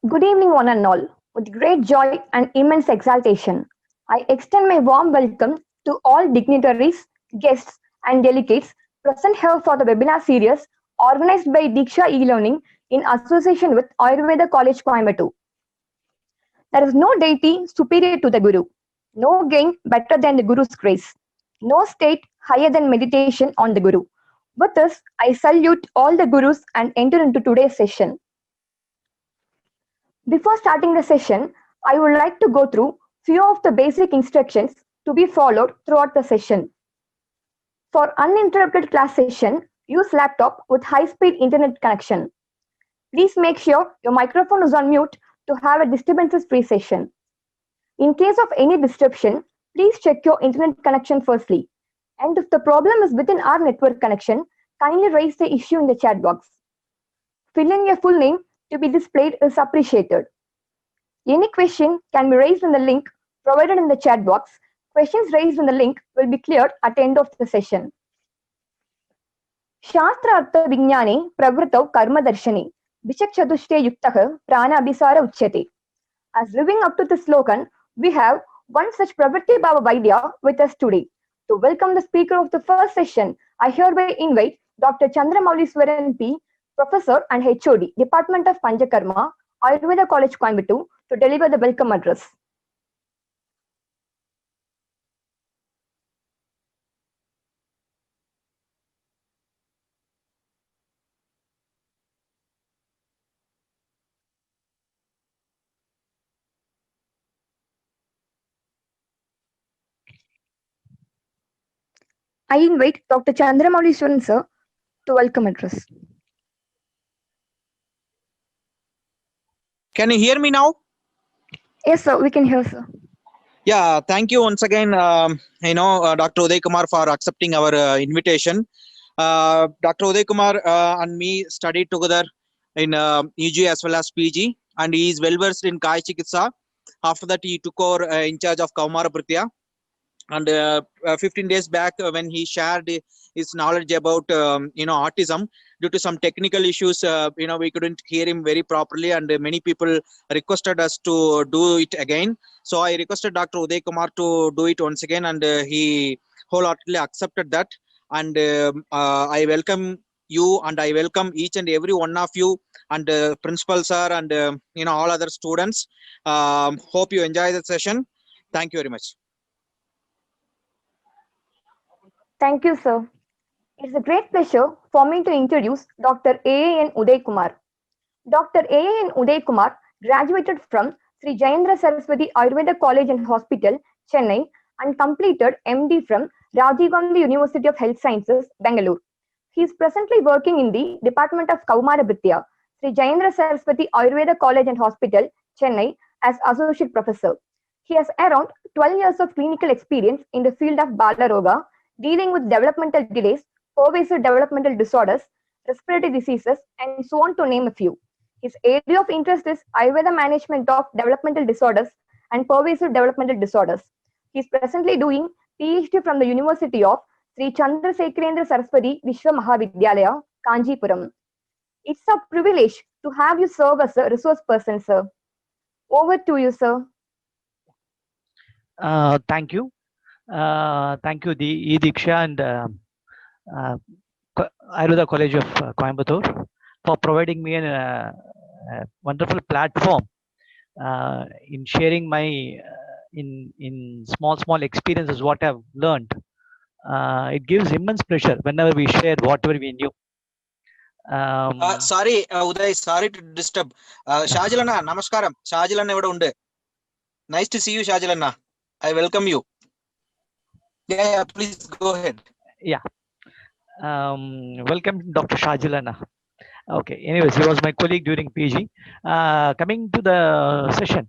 Good evening, one and all. With great joy and immense exaltation, I extend my warm welcome to all dignitaries, guests, and delegates present here for the webinar series organized by DIKSHA e-learning in association with Ayurveda College, Coimbatore. There is no deity superior to the Guru, no gain better than the Guru's grace, no state higher than meditation on the Guru. With this, I salute all the Gurus and enter into today's session. Before starting the session, I would like to go through few of the basic instructions to be followed throughout the session. For uninterrupted class session, use laptop with high-speed internet connection. Please make sure your microphone is on mute to have a disturbances-free session. In case of any disruption, please check your internet connection firstly. And if the problem is within our network connection, kindly raise the issue in the chat box. Fill in your full name to be displayed is appreciated. Any question can be raised in the link provided in the chat box. Questions raised in the link will be cleared at the end of the session. Shastra Artha Vignane Pravritau Karma Darshani Bishak Chadushte Yuktaha Prana Abhisara Uchyate. As living up to the slogan, we have one such Pravritti Bhava Vaidya with us today. To welcome the speaker of the first session, I hereby invite Dr. Chandramauleswaran P., Professor and HOD, Department of Panchakarma, Ayurveda College, Coimbatore, to deliver the welcome address. I invite Dr. Chandramauleswaran sir to welcome address. Can you hear me now? Yes, sir, we can hear, sir. Yeah, thank you once again, Dr. Uday Kumar for accepting our invitation. Dr. Uday Kumar and me studied together in UG as well as PG, and he is well versed in Kaya Chikitsa. After that, he took over in charge of Kaumara Pritya. And 15 days back, when he shared his knowledge about autism, due to some technical issues, we couldn't hear him very properly, and many people requested us to do it again. So I requested Dr. Uday Kumar to do it once again, and he wholeheartedly accepted that. And I welcome you, and I welcome each and every one of you, and principal sir, and all other students. Hope you enjoy the session. Thank you very much. Thank you, sir. It's a great pleasure for me to introduce Dr. A.N. Uday Kumar. Dr. A.N. Uday Kumar graduated from Sri Jayendra Saraswati Ayurveda College and Hospital, Chennai, and completed MD from Rajiv Gandhi University of Health Sciences, Bangalore. He is presently working in the Department of Kaumara Britya, Sri Jayendra Saraswati Ayurveda College and Hospital, Chennai, as Associate Professor. He has around 12 years of clinical experience in the field of Bala Roga, dealing with developmental delays, pervasive developmental disorders, respiratory diseases, and so on, to name a few. His area of interest is Ayurveda management of developmental disorders and pervasive developmental disorders. He is presently doing PhD from the University of Sri Chandrasekharendra Saraswati Vishwa Mahavidyalaya, Kanjipuram. It's a privilege to have you serve as a resource person, sir. Over to you, sir. Thank you. Thank you, the DIKSHA and Ayurveda College of Coimbatore for providing me a wonderful platform in sharing my in small experiences what I've learned. It gives immense pleasure whenever we share whatever we knew. Sorry, Uday, sorry to disturb. Shajilanna, namaskaram. Shajilanna evada undu. Nice to see you, Shajilanna. I welcome you. Yeah, please go ahead. Yeah. Welcome, Dr. Shajilanna. Okay. Anyways, he was my colleague during PG. Coming to the session,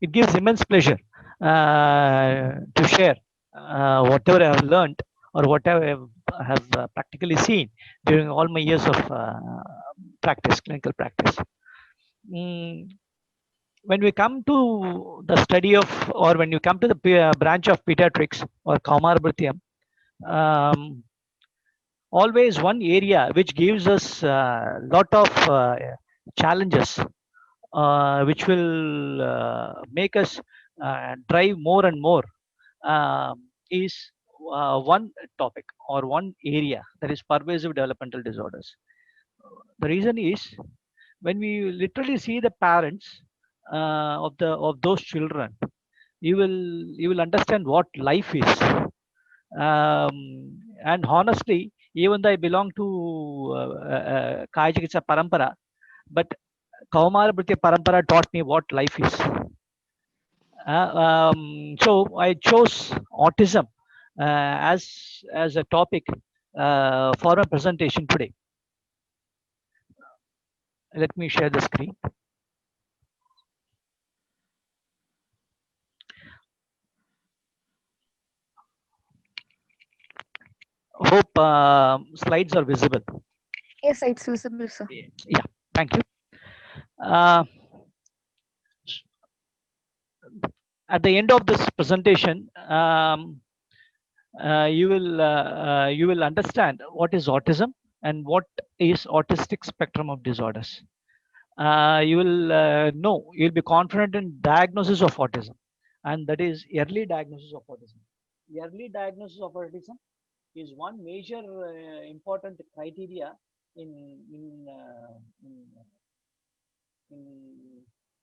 it gives immense pleasure to share whatever I have learned or whatever I have practically seen during all my years of practice, clinical practice. When we come to the study of, or when you come to the branch of pediatrics or Kaumara Britya, always one area which gives us a lot of challenges, which will make us drive more and more, is one topic or one area, that is pervasive developmental disorders. The reason is, when we literally see the parents of those children, you will understand what life is. And honestly, even though I belong to Kaya Chikitsa Parampara, but Kaumara Bhritya Parampara taught me what life is. So I chose autism as a topic for a presentation today. Let me share the screen. Hope slides are visible. Yes, it's visible, sir. Yeah, thank you. Uh, at the end of this presentation, you will understand what is autism and what is autistic spectrum of disorders. You will know, you'll be confident in diagnosis of autism, and that is early diagnosis of autism. Early diagnosis of autism is one major important criteria in in, uh, in in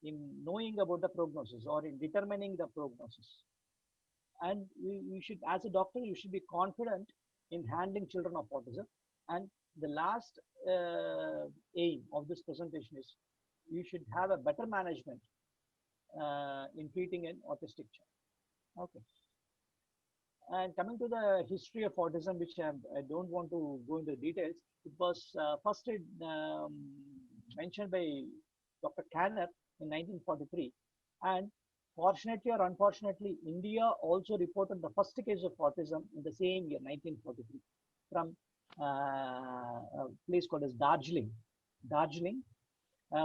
in knowing about the prognosis or in determining the prognosis. And you should, as a doctor, you should be confident in handling children of autism. And the last aim of this presentation is, you should have a better management in treating an autistic child. Okay. And coming to the history of autism, which I don't want to go into details, it was first mentioned by Dr. Kanner in 1943. And fortunately or unfortunately, India also reported the first case of autism in the same year, 1943, from a place called as Darjeeling,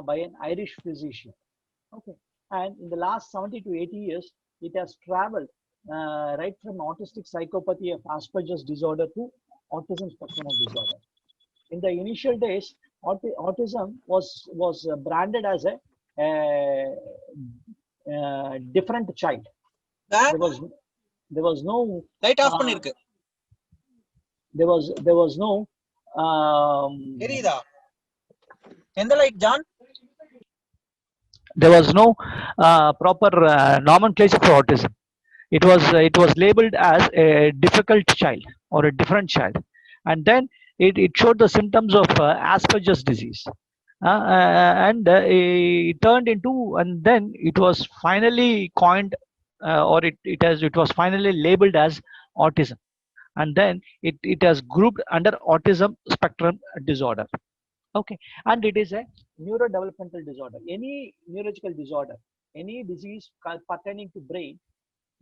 by an Irish physician. Okay. And in the last 70 to 80 years, it has traveled right from autistic psychopathy of Asperger's disorder to autism spectrum of disorder. In the initial days, autism was branded as a different child. There was no light off பண்ணிருக்கு. there was no தெரியுதா எந்த light John? there was no proper nomenclature for autism. It was labeled as a difficult child or a different child, and then it showed the symptoms of Asperger's disease, and it turned into, and then it was finally coined, or it was finally labeled as autism, and then it has grouped under autism spectrum disorder. Okay. And it is a neurodevelopmental disorder. Any neurological disorder, any disease pertaining to brain,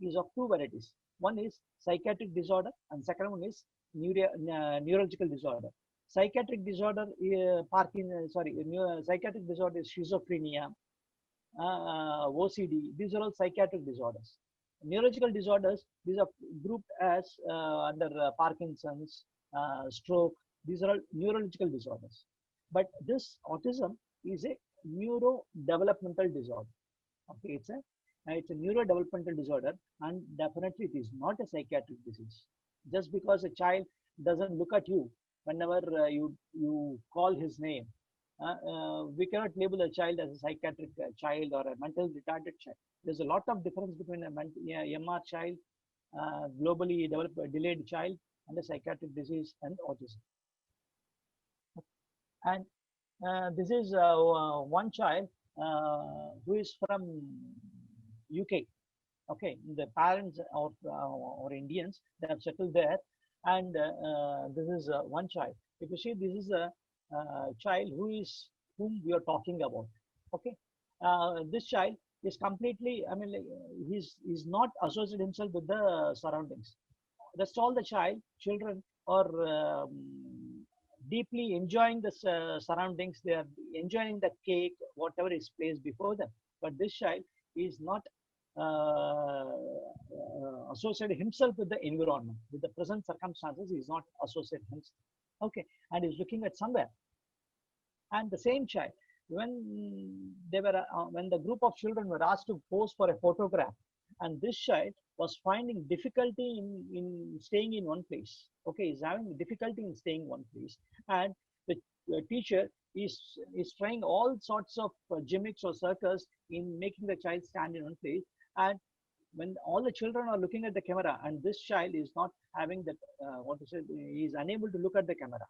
is of two varieties. One is psychiatric disorder, and second one is neurological disorder. Psychiatric disorder, psychiatric disorder is schizophrenia, OCD. These are all psychiatric disorders. Neurological disorders, these are grouped as under Parkinson's, stroke. These are all neurological disorders. But this autism is a neurodevelopmental disorder. Okay, it's a neurodevelopmental disorder, and definitely it is not a psychiatric disease. Just because a child doesn't look at you whenever you call his name, we cannot label a child as a psychiatric child or a mental retarded child. There's a lot of difference between a MR child, globally developed delayed child, and a psychiatric disease and autism. And this is one child who is from UK. Okay, the parents or Indians, they have settled there, and this is one child. If you see, this is a child whom we are talking about. Okay, this child is completely, I mean, like, he's not associated himself with the surroundings. That's all the children are deeply enjoying the surroundings. They are enjoying the cake, whatever is placed before them. But this child is not associated himself with the environment, with the present circumstances. He is not associated himself. Okay, and is looking at somewhere. And the same child, when when the group of children were asked to pose for a photograph, and this child was finding difficulty in staying in one place. Okay, is having difficulty in staying in one place, and the teacher is trying all sorts of gimmicks or circles in making the child stand in one place. And when all the children are looking at the camera, and this child is not having that, what to say, he is unable to look at the camera.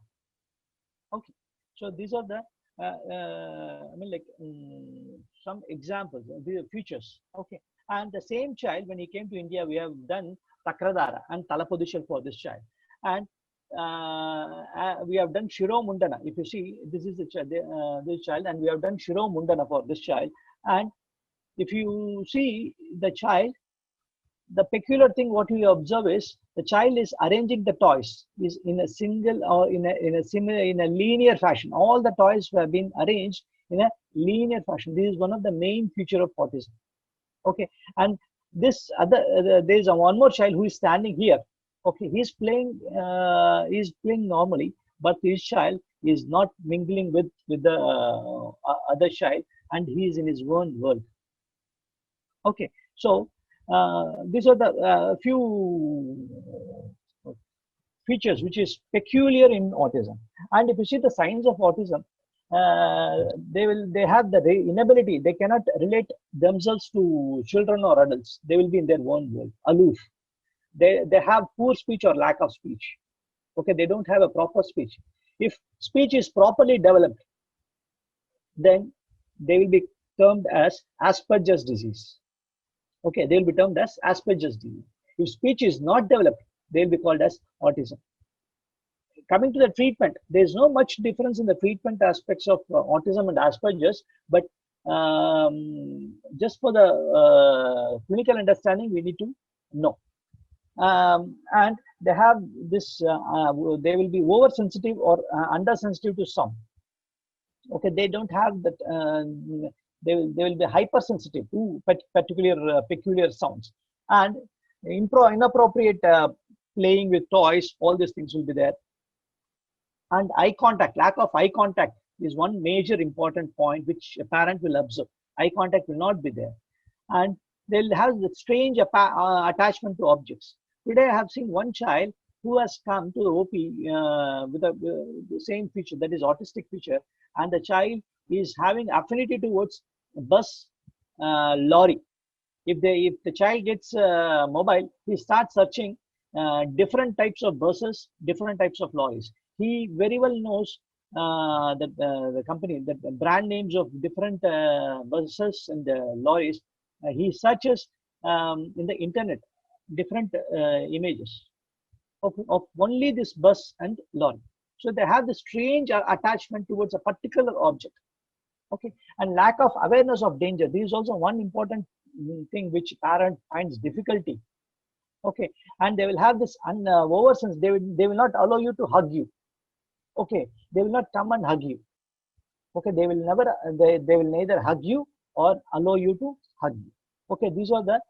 Okay, so these are the I mean, like some examples, the features. Okay, and the same child, when he came to India, we have done Takradara and Talapodishal for this child, and we have done Shiro Mundana. If you see, this is the this child, and we have done Shiro Mundana for this child. And if you see the child, the peculiar thing what we observe is the child is arranging the toys is in a single or in a linear fashion. All the toys have been arranged in a linear fashion. This is one of the main feature of autism. Okay, and this other there is one more child who is standing here. Okay, he's playing normally, but this child is not mingling with the other child, and he is in his own world. Okay, so these are the few features which is peculiar in autism. And if you see the signs of autism, they have the inability, they cannot relate themselves to children or adults. They will be in their own world, aloof. They have poor speech or lack of speech. Okay, they don't have a proper speech. If speech is properly developed, then they will be termed as Asperger's disease. Okay, they will be termed as Asperger's disease. If speech is not developed, they will be called as autism. Coming to the treatment, there is no much difference in the treatment aspects of autism and Asperger's, but just for the clinical understanding, we need to know. And they have this, they will be oversensitive or undersensitive to sound. Okay, they don't have that. They will be hypersensitive to peculiar sounds, and inappropriate playing with toys. All these things will be there. And eye contact, lack of eye contact is one major important point which a parent will observe. Eye contact will not be there, and they'll have the strange attachment to objects. Today, I have seen one child who has come to the OP with the same feature, that is autistic feature, and the child is having affinity towards bus, lorry. If the child gets mobile, he starts searching different types of buses, different types of lorries. He very well knows that the company, the brand names of different buses and lorries. He searches in the internet different images of only this bus and lorry. So they have this strange attachment towards a particular object. Okay, and lack of awareness of danger. This is also one important thing which parent finds difficulty. Okay, and they will have this oversense. They will not allow you to hug you. Okay, they will not come and hug you. Okay, they will never. They will neither hug you or allow you to hug you. Okay, these are the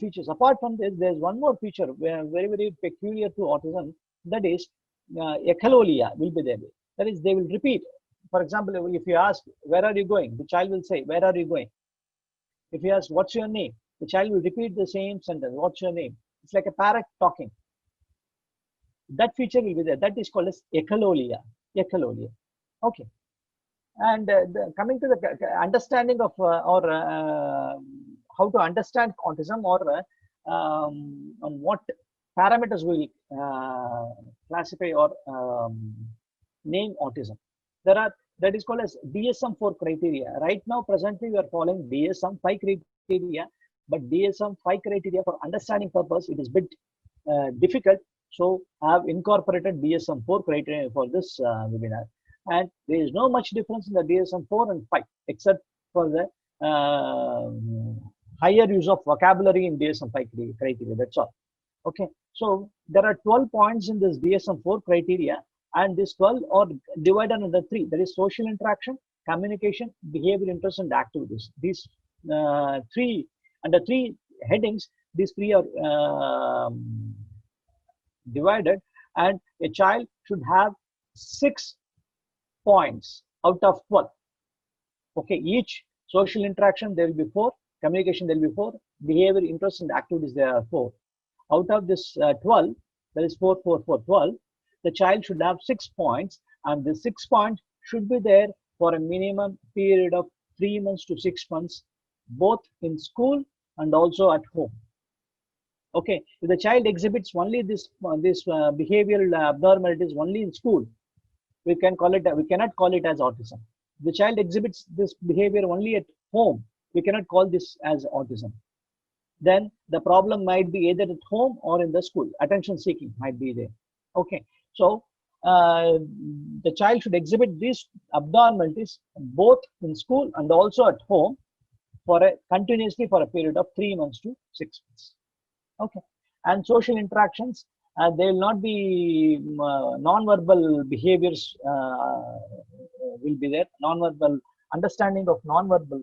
features. Apart from this, there is one more feature very peculiar to autism. That is echolalia will be there. That is, they will repeat. For example, if you ask, where are you going? The child will say, where are you going? If you ask, what's your name? The child will repeat the same sentence, what's your name? It's like a parrot talking. That feature will be there. That is called as echolalia. Echolalia. Okay. And coming to the understanding of how to understand autism, or on what parameters will classify or name autism. That is called as DSM-4 criteria. Right now, presently, we are following DSM-5 criteria, but DSM-5 criteria for understanding purpose, it is a bit difficult. So I have incorporated DSM-4 criteria for this webinar. And there is no much difference in the DSM-4 and 5, except for the higher use of vocabulary in DSM-5 criteria, that's all. Okay, so there are 12 points in this DSM-4 criteria, and these 12 are divided into 3. That is social interaction, communication, behavior, interest, and activities. These three, under 3 headings, these 3 are divided, and a child should have 6 points out of 12. Okay, each social interaction there will be 4, communication there will be 4, behavior, interests, and activities there are 4. Out of this 12, that is 4, 4, 4, 12, the child should have 6 points, and the 6 points should be there for a minimum period of 3 months to 6 months, both in school and also at home. Okay, if the child exhibits only this behavioral abnormalities only in school, we cannot call it as autism. If the child exhibits this behavior only at home, we cannot call this as autism. Then the problem might be either at home or in the school. Attention seeking might be there. Okay, so the child should exhibit these abnormalities both in school and also at home continuously for a period of 3 months to 6 months. Okay, and social interactions, there will not be non-verbal behaviors will be there. Non-verbal understanding of non-verbal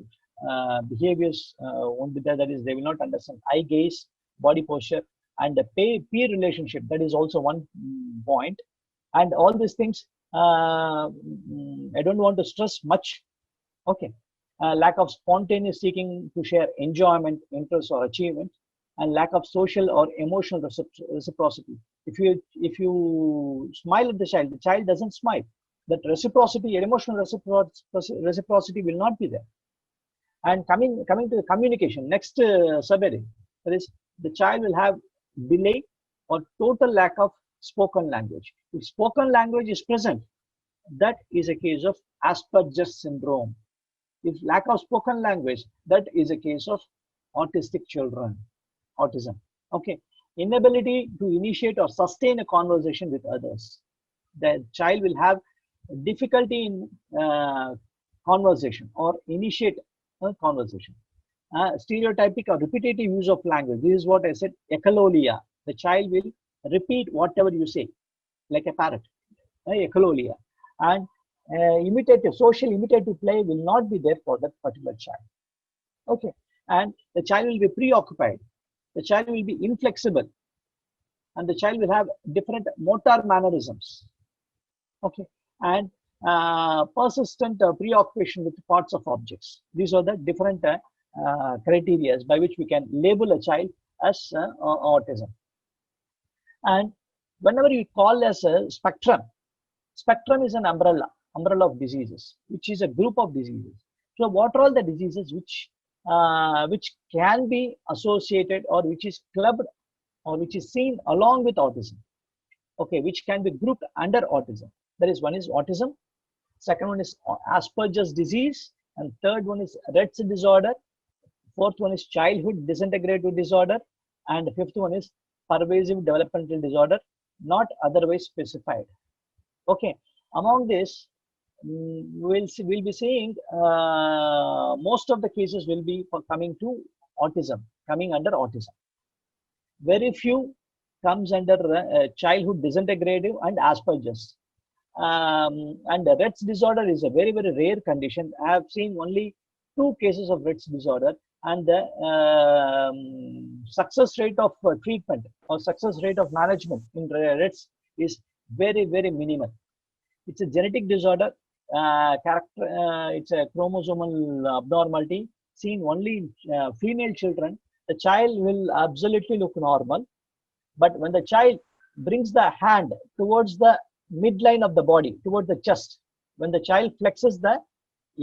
behaviors won't be there. That is, they will not understand eye gaze, body posture, and the peer relationship. That is also one point. And all these things, I don't want to stress much. Okay, lack of spontaneous seeking to share enjoyment, interest, or achievement, and lack of social or emotional reciprocity. If you smile at the child doesn't smile. That reciprocity, emotional reciprocity will not be there. And coming to the communication, next subheading, that is, the child will have delay or total lack of spoken language. If spoken language is present, that is a case of Asperger's syndrome. If lack of spoken language, that is a case of autistic children, autism. Okay, inability to initiate or sustain a conversation with others. The child will have difficulty in conversation or initiate a conversation. Stereotypic or repetitive use of language. This is what I said, echolalia. The child will repeat whatever you say, like a parrot, echolalia. And social imitative play will not be there for that particular child. Okay, and the child will be preoccupied. The child will be inflexible, and the child will have different motor mannerisms. Okay, and persistent preoccupation with parts of objects. These are the different criteria by which we can label a child as autism. And whenever you call as a spectrum is an umbrella of diseases, which is a group of diseases. So what are all the diseases which can be associated or which is clubbed or which is seen along with autism? Okay, which can be grouped under autism. That is, one is autism, second one is Asperger's disease, and third one is Rett's disorder, fourth one is childhood disintegrative disorder, and the fifth one is pervasive developmental disorder, not otherwise specified. Okay, among this, we'll be seeing most of the cases will be coming under autism. Very few comes under childhood disintegrative and Asperger's. And the Rett's disorder is a very, very rare condition. I have seen only 2 cases of Rett's disorder, and the success rate of treatment or success rate of management in Rett's is very, very minimal. It's a genetic disorder. It's a chromosomal abnormality seen only in female children. The child will absolutely look normal, but when the child brings the hand towards the midline of the body, towards the chest, when the child flexes the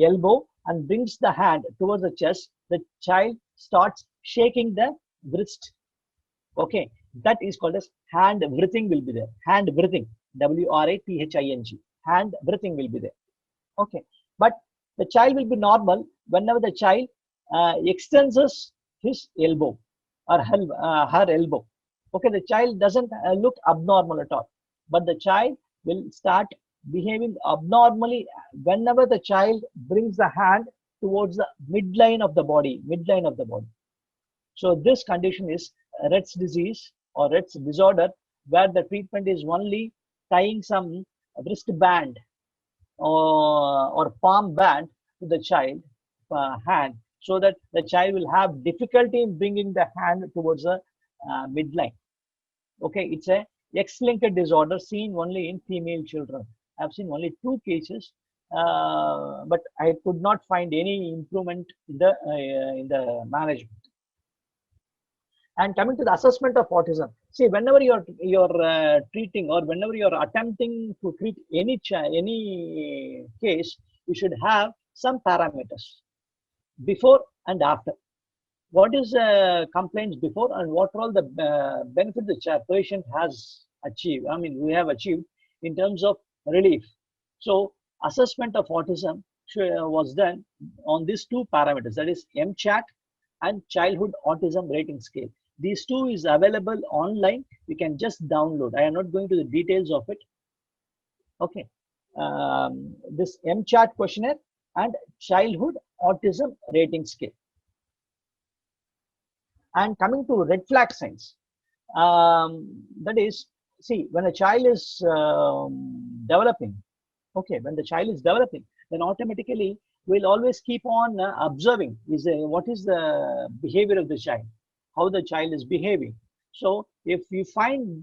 elbow and brings the hand towards the chest, the child starts shaking the wrist. Okay, that is called as hand writhing will be there. Hand writhing, W-R-A-T-H-I-N-G. Hand writhing will be there. Okay, but the child will be normal whenever the child extends his elbow or her elbow. Okay, the child doesn't look abnormal at all, but the child will start behaving abnormally whenever the child brings the hand towards the midline of the body. So this condition is Rett's disease or Rett's disorder, where the treatment is only tying some wristband or palm band to the child hand, so that the child will have difficulty in bringing the hand towards the midline. Okay, it's a X-linked disorder seen only in female children. I've seen only 2 cases, but I could not find any improvement in the management. And coming to the assessment of autism, see, whenever you're treating, or whenever you're attempting to treat any case, you should have some parameters before and after. What is complaints before, and what are all the benefits the patient has achieved? I mean, we have achieved in terms of relief. So assessment of autism was done on these 2 parameters, that is MCHAT and Childhood Autism Rating Scale. These 2 is available online. You can just download. I am not going to the details of it. Okay. This MCHAT questionnaire and Childhood Autism Rating Scale. And coming to red flag signs, that is, see, when a child is developing, okay, when the child is developing, then automatically we'll always keep on observing what is the behavior of the child, how the child is behaving. So if you find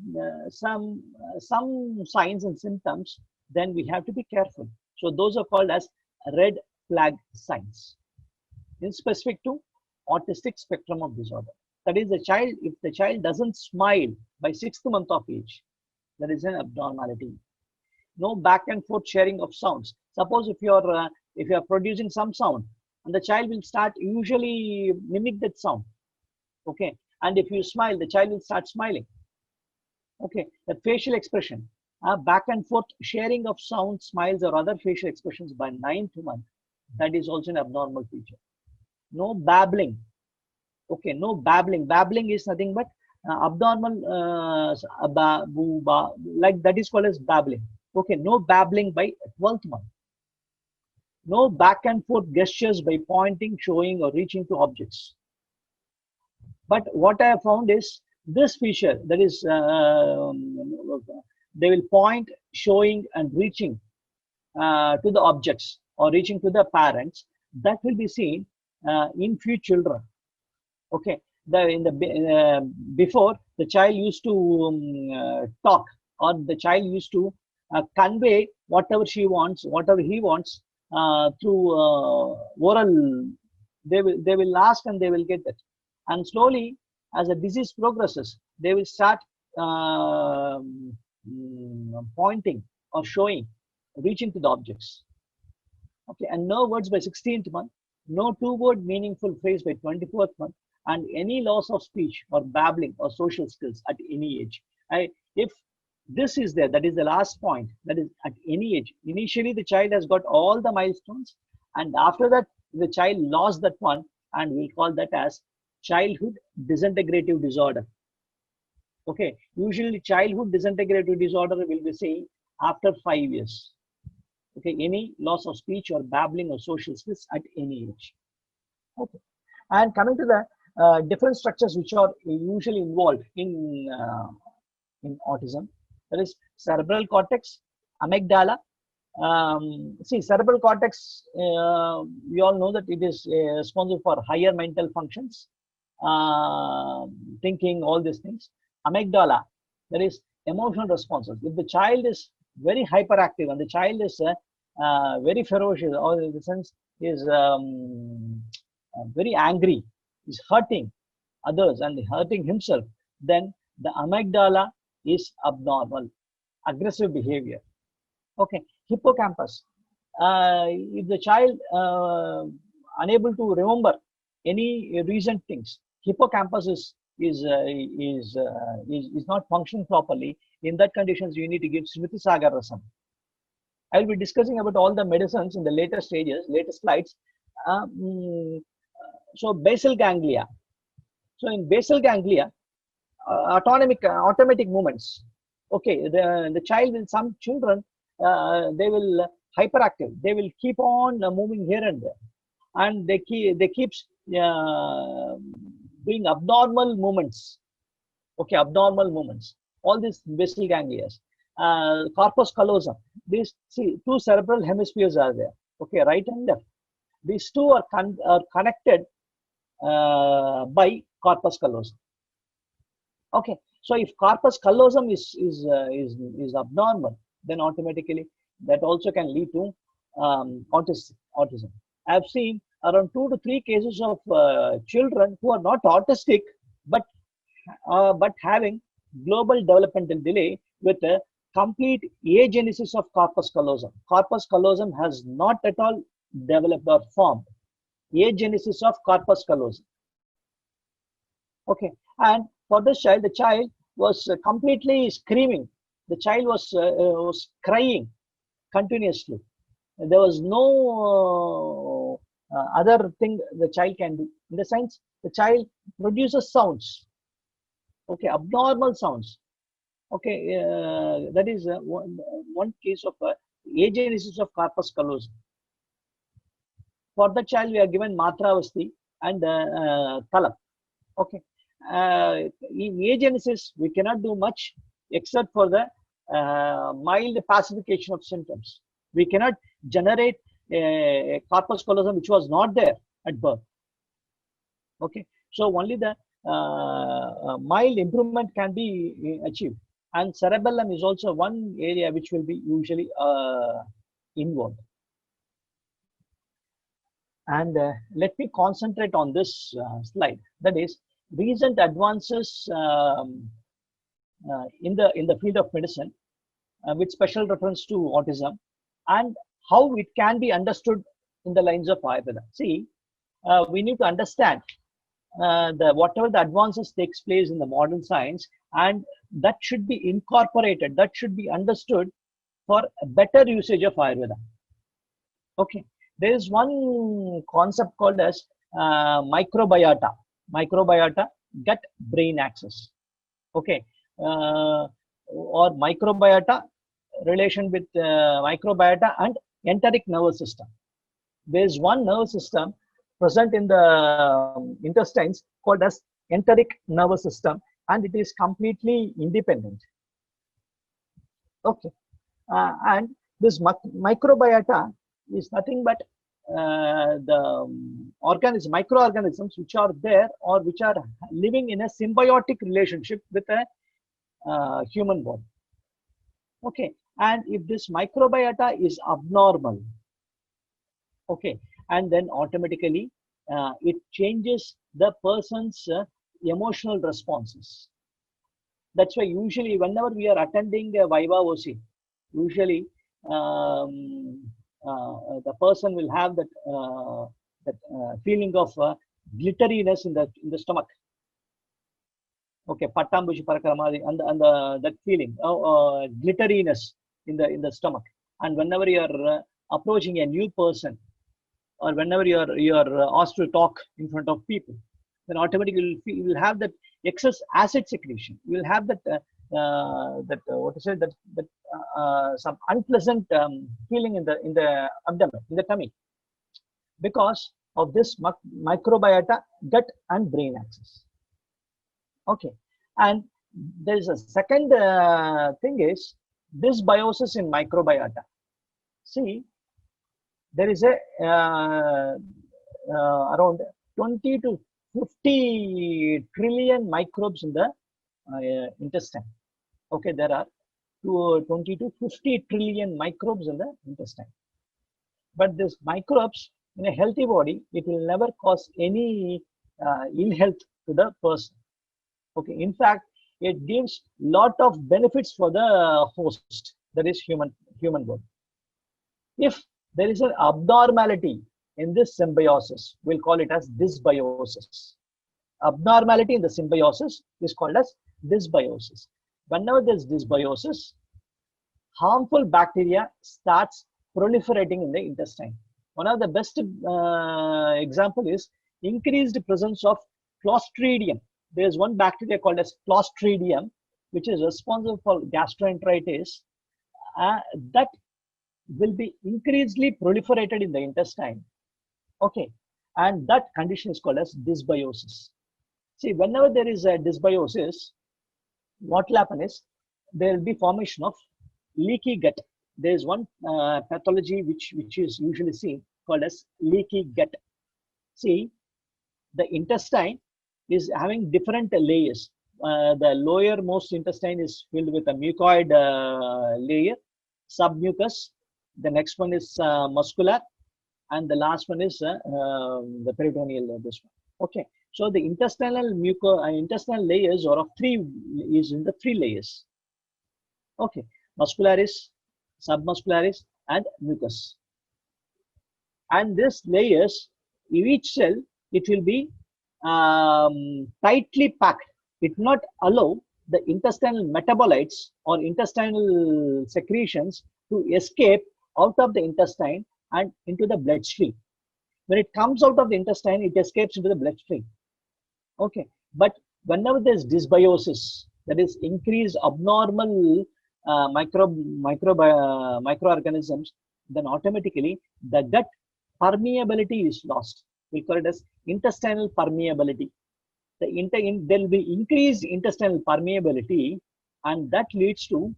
some signs and symptoms, then we have to be careful. So those are called as red flag signs in specific to autistic spectrum of disorder. That is, if the child doesn't smile by 6th month of age, that is an abnormality. No back and forth sharing of sounds. Suppose if you're producing some sound, and the child will start usually mimic that sound. Okay, and if you smile, the child will start smiling. Okay, the facial expression, back and forth sharing of sound, smiles, or other facial expressions by 9th month, that is also an abnormal feature. No babbling. Okay, no babbling. Babbling is nothing but abnormal, like that is called as babbling. Okay, no babbling by 12th month. No back and forth gestures by pointing, showing, or reaching to objects. But what I have found is this feature, that is, they will point, showing, and reaching to the objects or reaching to the parents. That will be seen in few children. Okay, before, the child used to talk, or the child used to convey whatever she wants, whatever he wants through oral. They will ask and they will get it. And slowly, as the disease progresses, they will start pointing or showing, reaching to the objects. Okay, and no words by 16th month, no 2-word meaningful phrase by 24th month, and any loss of speech or babbling or social skills at any age. If this is there, that is the last point, that is at any age. Initially, the child has got all the milestones, and after that, the child lost that one, and we'll call that as childhood disintegrative disorder. Okay, usually childhood disintegrative disorder will be seen after 5 years. Okay, any loss of speech or babbling or social skills at any age. Okay, and coming to the different structures which are usually involved in autism, that is cerebral cortex, amygdala. See, cerebral cortex, we all know that it is responsible for higher mental functions, thinking, all these things. Amygdala, that is emotional responses. If the child is very hyperactive and the child is very ferocious, or in the sense is very angry, is hurting others and hurting himself, then the amygdala is abnormal, aggressive behavior. Okay, hippocampus. If the child unable to remember any recent things, hippocampus is not functioning properly. In that conditions, you need to give Smriti Sagar Rasam. I will be discussing about all the medicines in the later stages, later slides. So basal ganglia. So in basal ganglia, automatic movements. Okay, the child will, some children, they will hyperactive. They will keep on moving here and there, and they keep doing abnormal movements. Okay, abnormal movements. All these basal ganglia. Corpus callosum. These, see, 2 cerebral hemispheres are there. Okay, right and left. These 2 are connected by corpus callosum. Okay, so if corpus callosum is abnormal, then automatically that also can lead to autism. I've seen around 2 to 3 cases of children who are not autistic, but having global developmental delay with a complete agenesis of corpus callosum. Corpus callosum has not at all developed or formed. Agenesis of corpus callosum. Okay, and for this child, the child was completely screaming. The child was crying continuously. There was no other thing the child can do. In the sense, the child produces sounds. Okay, abnormal sounds. Okay, that is one case of agenesis of corpus callosum. For the child, we are given Matravasti and Talap. Okay, in agenesis, we cannot do much except for the mild pacification of symptoms. We cannot generate a corpus callosum which was not there at birth. Okay, so only the mild improvement can be achieved, and cerebellum is also one area which will be usually involved. And let me concentrate on this slide. That is, recent advances in the field of medicine with special reference to autism and how it can be understood in the lines of Ayurveda. See, we need to understand whatever the advances takes place in the modern science, and that should be incorporated, that should be understood for a better usage of Ayurveda. Okay, there is one concept called as microbiota, gut-brain axis. Okay, or microbiota, relation with microbiota and enteric nervous system. There is one nervous system present in the intestines called as enteric nervous system, and it is completely independent. Okay, and this microbiota is nothing but the microorganisms which are there or which are living in a symbiotic relationship with a human body. Okay, and if this microbiota is abnormal, okay, and then automatically it changes the person's emotional responses. That's why usually whenever we are attending a Viva OC, usually the person will have that feeling of glitteriness in the stomach. Okay, pattambushi parakarama, and that feeling, glitteriness in the stomach. And whenever you are approaching a new person, or whenever you are asked to talk in front of people, then automatically you will have that excess acid secretion. You will have that some unpleasant feeling in the abdomen, in the tummy, because of this microbiota gut and brain axis. Okay, and there is a second thing is dysbiosis in microbiota. See, there is a around 20 to 50 trillion microbes in the intestine. Okay, there are 20 to 50 trillion microbes in the intestine. But these microbes in a healthy body, it will never cause any ill health to the person. Okay, in fact, it gives lot of benefits for the host, that is human body. If there is an abnormality in this symbiosis, we'll call it as dysbiosis. Abnormality in the symbiosis is called as dysbiosis. Whenever there's dysbiosis, harmful bacteria starts proliferating in the intestine. One of the best example is increased presence of Clostridium. There's one bacteria called as Clostridium, which is responsible for gastroenteritis. That will be increasingly proliferated in the intestine. Okay, and that condition is called as dysbiosis. See, whenever there is a dysbiosis, what will happen is there will be formation of leaky gut. There is one pathology which is usually seen called as leaky gut. See, the intestine is having different layers. The lowermost intestine is filled with a mucoid layer, submucous, the next one is muscular, and the last one is the peritoneal. This one. Okay. So the intestinal layers are of is in the three layers. Okay, muscularis, submuscularis, and mucus. And this layers, each cell, it will be tightly packed. It will not allow the intestinal metabolites or intestinal secretions to escape out of the intestine and into the bloodstream. When it comes out of the intestine, it escapes into the bloodstream. Okay, but whenever there's dysbiosis, that is increased abnormal microorganisms, then automatically the gut permeability is lost. We call it as intestinal permeability. There will be increased intestinal permeability, and that leads to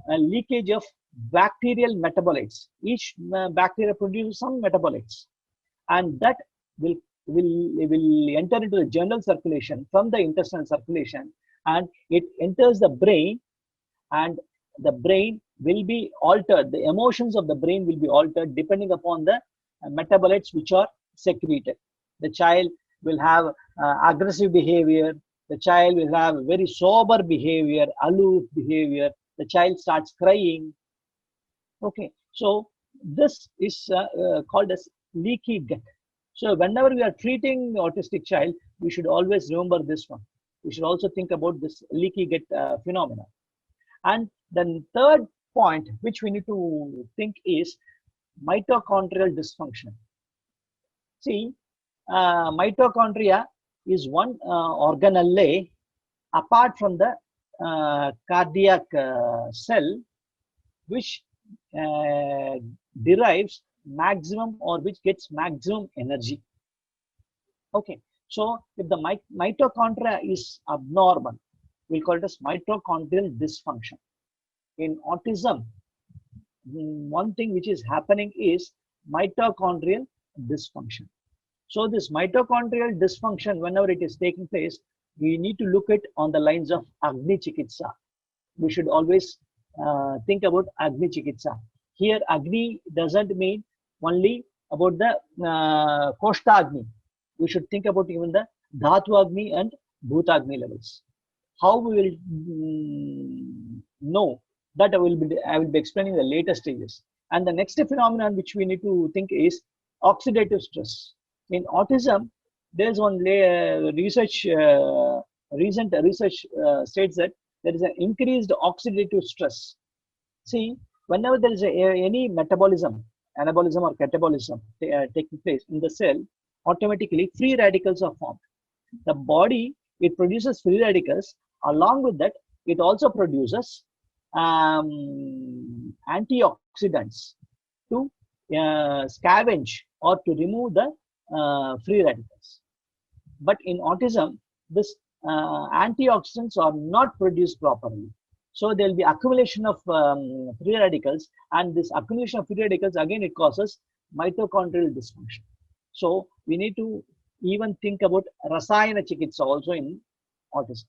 a leakage of bacterial metabolites. Each bacteria produces some metabolites, and that will enter into the general circulation from the intestinal circulation, and it enters the brain, and the brain will be altered. The emotions of the brain will be altered depending upon the metabolites which are secreted. The child will have aggressive behavior. The child will have very sober behavior, aloof behavior. The child starts crying. Okay, so this is called as leaky gut. So whenever we are treating the autistic child, we should always remember this one. We should also think about this leaky gut phenomena. And then third point which we need to think is mitochondrial dysfunction. See, mitochondria is one organelle apart from the cardiac cell, which derives maximum or which gets maximum energy. Okay, so if the mitochondria is abnormal, we'll call it as mitochondrial dysfunction. In autism, one thing which is happening is mitochondrial dysfunction. So this mitochondrial dysfunction, whenever it is taking place, we need to look at on the lines of Agni Chikitsa. We should always think about Agni Chikitsa. Here, Agni doesn't mean only about the Koshta Agni. We should think about even the Dhatu Agni and Bhuta Agni levels. How we will know that I will be explaining the later stages. And the next phenomenon which we need to think is oxidative stress. In autism, there's one research, recent research states that there is an increased oxidative stress. See, whenever there is any metabolism, anabolism or catabolism taking place in the cell, automatically free radicals are formed. The body, it produces free radicals. Along with that, it also produces antioxidants to scavenge or to remove the free radicals. But in autism, this antioxidants are not produced properly. So there will be accumulation of free radicals, and this accumulation of free radicals, again, it causes mitochondrial dysfunction. So we need to even think about Rasayana Chikitsa also in autism.